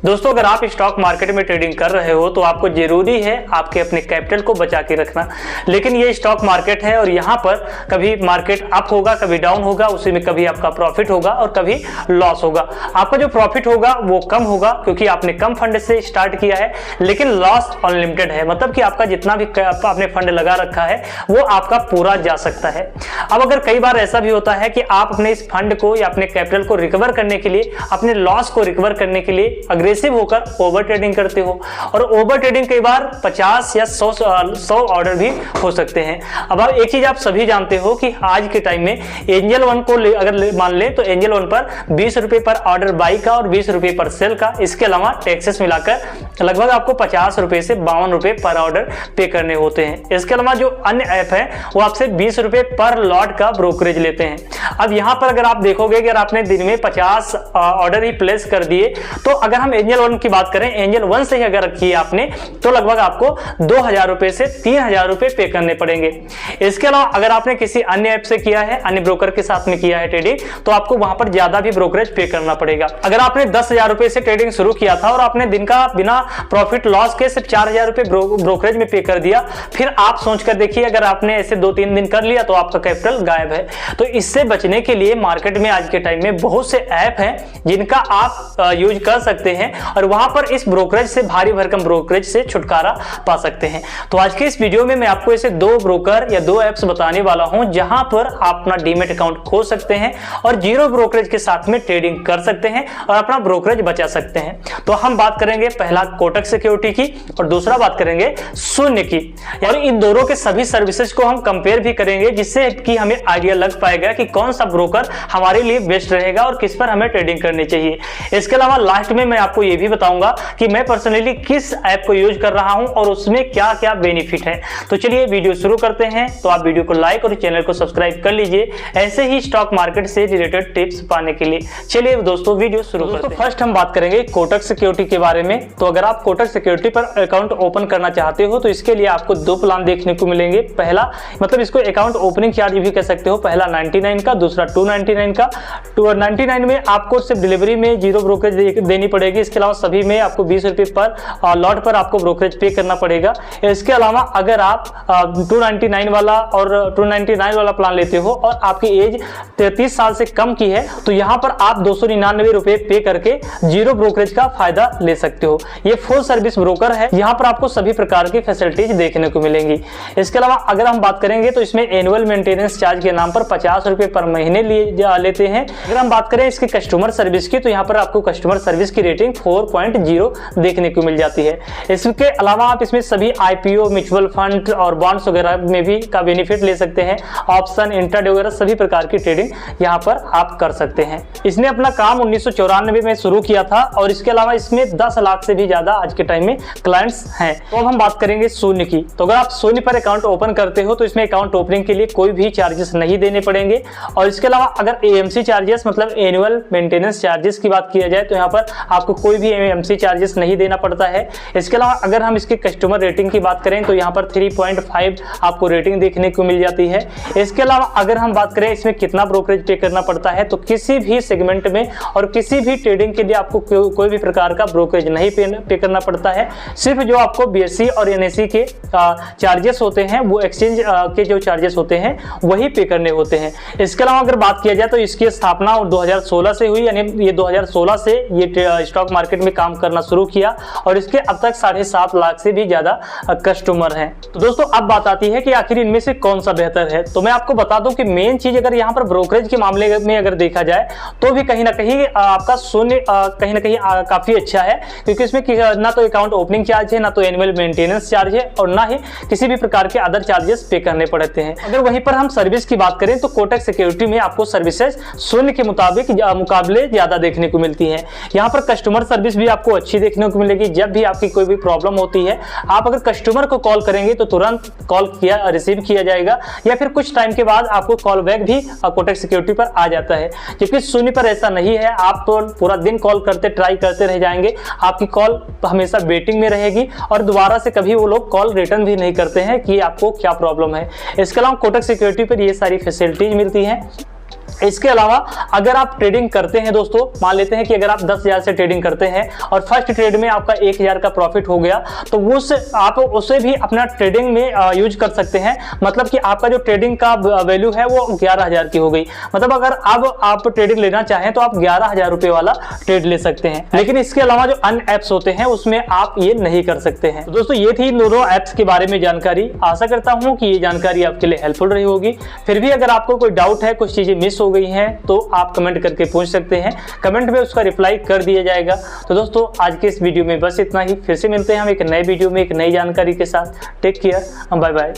दोस्तों, अगर आप स्टॉक मार्केट में ट्रेडिंग कर रहे हो तो आपको जरूरी है आपके अपने कैपिटल को बचा के रखना। लेकिन ये स्टॉक मार्केट है और यहाँ पर कभी मार्केट अप होगा, कभी डाउन होगा, उसी में कभी आपका प्रॉफिट होगा और कभी लॉस होगा। आपका जो प्रॉफिट होगा वो कम होगा क्योंकि आपने कम फंड से स्टार्ट किया है, लेकिन लॉस अनलिमिटेड है, मतलब कि आपका जितना भी आपने फंड लगा रखा है वो आपका पूरा जा सकता है। अब अगर कई बार ऐसा भी होता है कि आप अपने इस फंड को या अपने कैपिटल को रिकवर करने के लिए, अपने लॉस को रिकवर करने के लिए अग्रेसिव होकर ओवर ट्रेडिंग करते हो, और ओवर ट्रेडिंग कई बार 50 या 100 ऑर्डर भी हो सकते हैं। अब एक चीज आप सभी जानते हो कि आज के टाइम में एंजल वन को अगर मान ले तो एंजल वन पर 20 रुपए पर ऑर्डर बाई का और 20 रुपए पर सेल का, इसके अलावा टैक्सेस मिलाकर लगभग आपको 50 रुपए से 52 रुपए पर ऑर्डर पे करने होते हैं। इसके अलावा जो अन्य ऐप है वो आपसे 20 रुपए पर लॉट का ब्रोकरेज लेते हैं। अब यहां पर अगर आप देखोगे कि अगर आपने दिन में 50 ऑर्डर ही प्लेस कर दिए, तो अगर हम एंजल वन की बात करें, एंजल वन से ही अगर किए आपने तो लगभग आपको 2000 रुपए से 3000 रुपए पे करने पड़ेंगे। इसके अलावा अगर आपने किसी अन्य ऐप से किया है, अन्य ब्रोकर के साथ में किया है ट्रेडिंग, तो आपको वहां पर ज्यादा भी ब्रोकरेज पे करना पड़ेगा। अगर आपने 10,000 रुपए से ट्रेडिंग शुरू किया था और आपने दिन का बिना प्रॉफिट लॉस के सिर्फ 4000 रुपए ब्रोकरेज में पे कर दिया, फिर आप सोच कर देखिए अगर आपने ऐसे 2-3 दिन कर लिया तो आपका कैपिटल गायब है। तो इससे बचने के लिए मार्केट में आज के टाइम में बहुत से ऐप हैं जिनका आप यूज कर सकते हैं और वहां पर इस ब्रोकरेज से, भारी भरकम ब्रोकरेज से छुटकारा पा सकते हैं। तो आज के इस वीडियो में मैं आपको ऐसे 2 ब्रोकर या 2 ऐप्स बताने वाला हूं जहां पर आप अपना डीमैट अकाउंट खोल सकते हैं और जीरो ब्रोकरेज के साथ में ट्रेडिंग कर सकते हैं और अपना ब्रोकरेज बचा सकते हैं। तो हम बात करेंगे पहला कोटक सिक्योरिटी की और दूसरा बात करेंगे शून्य की। और इन दोनों के सभी सर्विसेज को हम कंपेयर भी करेंगे जिससे कि हमें आइडिया लग पाएगा कि कौन सा ब्रोकर हमारे लिए बेस्ट रहेगा और किस पर हमें ट्रेडिंग करनी चाहिए। इसके अलावा लास्ट में मैं आपको यह भी बताऊंगा कि मैं पर्सनली किस ऐप को यूज कर रहा हूं और उसमें क्या क्या बेनिफिट है। तो चलिए वीडियो शुरू करते हैं। तो आप वीडियो को लाइक और चैनल को सब्सक्राइब कर लीजिए ऐसे ही स्टॉक मार्केट से रिलेटेड टिप्स पाने के लिए। चलिए दोस्तों वीडियो शुरू करते हैं। फर्स्ट हम बात करेंगे कोटक सिक्योरिटी के बारे में। तो अगर आप कोटक सिक्योरिटी पर अकाउंट ओपन करना चाहते हो तो इसके लिए आपको 2 प्लान देखने को मिलेंगे। पहला मतलब इसको अकाउंट ओपनिंग चार्ज भी कह सकते हो, पहला 99 का, दूसरा 299 का। 299 में आपको सिर्फ डिलीवरी में जीरो ब्रोकरेज देनी पड़ेगी। इसके अलावा सभी में आपको 20 रुपए पर लॉट पर आपको ब्रोकरेज पे करना पड़ेगा। इसके अलावा अगर आप 299 वाला और 299 वाला प्लान लेते हो और आपकी एज 33 साल से कम की है तो यहाँ पर आप 299 रुपए पे करके जीरो ब्रोकरेज का फायदा ले सकते हो। ये फुल सर्विस ब्रोकर है, यहाँ पर आपको सभी प्रकार की फैसिलिटीज देखने को मिलेंगी। इसके अलावा अगर हम बात करेंगे तो इसमें एनुअल मेंटेनेंस चार्ज के नाम पर 50 रुपए पर महीने लेते हैं। अगर हम बात करें इसके कस्टमर सर्विस की तो यहाँ पर आपको कस्टमर सर्विस की रेटिंग 4.0 देखने को मिल जाती है। इसके अलावा आप इसमें सभी IPO, म्यूचुअल फंड और बॉन्ड्स वगैरह में भी का बेनिफिट ले सकते हैं। ऑप्शन, इंट्राडे वगैरह सभी प्रकार की ट्रेडिंग यहाँ पर आप कर सकते हैं। इसने अपना काम 1994 में शुरू किया था और इसके अलावा इसमें 10 लाख से भी ज्यादा आज के टाइम में क्लाइंट्स हैं। तो अब हम बात करेंगे शून्य की। तो अगर आप शून्य पर अकाउंट ओपन करते हो तो इसमें अकाउंट ओपनिंग के लिए कोई भी चार्जेस नहीं देने पड़ेंगे। और इसके अलावा अगर AMC चार्जेस मतलब एनुअल मेंटेनेंस चार्जेस की बात किया जाए तो यहाँ पर आपको कोई भी AMC चार्जेस नहीं देना पड़ता है। इसके अलावा अगर हम इसके कस्टमर रेटिंग की बात करें तो यहाँ पर 3.5 आपको रेटिंग देखने को मिल जाती है। इसके अलावा अगर हम बात करें इसमें कितना ब्रोकरेज पे करना पड़ता है तो किसी भी सेगमेंट में और किसी भी ट्रेडिंग के लिए आपको कोई भी प्रकार का ब्रोकरेज नहीं पे करना पड़ता है। सिर्फ जो आपको BSE और NSE के चार्जेस होते हैं, वो एक्सचेंज के जो चार्जेस होते हैं वही पे करने होते हैं। इसके अलावा अगर बात किया जाए तो इसकी स्थापना 2016 से हुई, यानी ये 2016 से ये स्टॉक मार्केट में काम करना शुरू किया और इसके अब तक 7.5 लाख से भी ज्यादा कस्टमर हैं। तो दोस्तों अब बात आती है कि आखिर इनमें से कौन सा बेहतर है। तो मैं आपको बता दूं कि मेन चीज अगर यहाँ पर ब्रोकरेज के मामले में अगर देखा जाए तो भी कहीं ना कहीं आपका शून्य कहीं ना कहीं काफी अच्छा है, क्योंकि इसमें ना तो अकाउंट ओपनिंग चार्ज है, ना तो एनुअल मेंटेनेंस चार्ज है और ना ही किसी भी प्रकार के अदर चार्जेस पे करने पड़ते हैं। अगर वहीं पर हम सर्विस की बात करें तो कोटक सिक्योरिटी में आपको सर्विसेज शून्य के मुकाबले ज्यादा देखने को मिलती है। यहाँ पर कस्टमर सर्विस भी आपको अच्छी देखने को मिलेगी। जब भी आपकी कोई भी प्रॉब्लम होती है, आप अगर कस्टमर को कॉल करेंगे तो तुरंत कॉल रिसीव किया जाएगा या फिर कुछ टाइम के बाद आपको कॉल बैक भी कोटक सिक्योरिटी पर आ जाता है। जबकि शून्य पर ऐसा नहीं है, आप तो पूरा दिन कॉल करते ट्राई करते रह जाएंगे, आपकी कॉल हमेशा वेटिंग में रहेगी और दोबारा से कभी वो लोग कॉल रिटर्न भी नहीं करते हैं कि आपको क्या प्रॉब्लम है। इसके अलावा कोटक सिक्योरिटी पर ये सारी फैसिलिटीज मिलती हैं। इसके अलावा अगर आप ट्रेडिंग करते हैं दोस्तों, मान लेते हैं कि अगर आप 10,000 से ट्रेडिंग करते हैं और फर्स्ट ट्रेड में आपका 1,000 का प्रॉफिट हो गया, तो आप उसे भी अपना ट्रेडिंग में यूज कर सकते हैं। मतलब कि आपका जो ट्रेडिंग का वैल्यू है वो 11,000 की हो गई। मतलब अगर अब आप ट्रेडिंग लेना चाहें तो आप 11,000 रुपए वाला ट्रेड ले सकते हैं। लेकिन इसके अलावा जो अन्य एप्स होते हैं उसमें आप ये नहीं कर सकते हैं। तो दोस्तों ये थी दोनों एप्स के बारे में जानकारी। आशा करता हूं कि ये जानकारी आपके लिए हेल्पफुल रही होगी। फिर भी अगर आपको कोई डाउट है, कुछ चीजें मिस हो गई हैं, तो आप कमेंट करके पूछ सकते हैं। कमेंट में उसका रिप्लाई कर दिया जाएगा। तो दोस्तों आज के इस वीडियो में बस इतना ही। फिर से मिलते हैं हम एक नए वीडियो में एक नई जानकारी के साथ। Take care, bye bye.